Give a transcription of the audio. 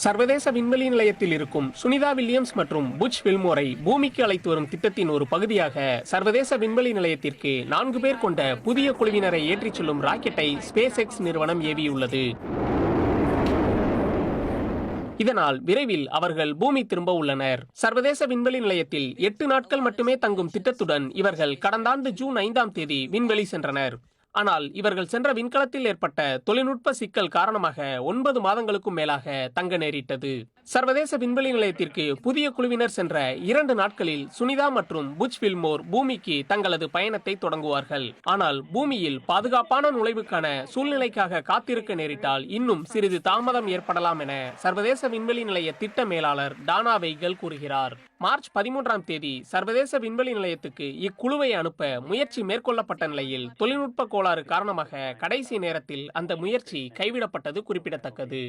சர்வதேச விண்வெளி நிலையத்தில் இருக்கும் சுனிதா வில்லியம்ஸ் மற்றும் புச் வில்மோரை பூமிக்கு அழைத்து வரும் திட்டத்தின் ஒரு பகுதியாக சர்வதேச விண்வெளி நிலையத்திற்கு 4 பேர் கொண்ட புதிய குழுவினரை ஏற்றிச் செல்லும் ராக்கெட்டை ஸ்பேஸ் எக்ஸ் நிறுவனம் ஏவியுள்ளது. இதனால் விரைவில் அவர்கள் பூமி திரும்ப உள்ளனர். சர்வதேச விண்வெளி நிலையத்தில் 8 நாட்கள் மட்டுமே தங்கும் திட்டத்துடன் இவர்கள் கடந்த ஆண்டு ஜூன் 5ஆம் தேதி விண்வெளி சென்றனர். ஆனால் இவர்கள் சென்ற விண்கலத்தில் ஏற்பட்ட தொழில்நுட்ப சிக்கல் காரணமாக 9 மாதங்களுக்கும் மேலாக தங்க நேரிட்டது. சர்வதேச விண்வெளி நிலையத்திற்கு புதிய குழுவினர் சென்ற 2 நாட்களில் சுனிதா மற்றும் புச் வில்மோர் பூமிக்கு தங்களது பயணத்தை தொடங்குவார்கள். ஆனால் பூமியில் பாதுகாப்பான நுழைவுக்கான சூழ்நிலைக்காக காத்திருக்க நேரிட்டால் இன்னும் சிறிது தாமதம் ஏற்படலாம் என சர்வதேச விண்வெளி நிலைய திட்ட மேலாளர் டானா வெய்கல் கூறுகிறார். மார்ச் 13ஆம் தேதி சர்வதேச விண்வெளி நிலையத்துக்கு இக்குழுவை அனுப்ப முயற்சி மேற்கொள்ளப்பட்ட நிலையில் தொழில்நுட்ப கோளாறு காரணமாக கடைசி நேரத்தில் அந்த முயற்சி கைவிடப்பட்டது குறிப்பிடத்தக்கது.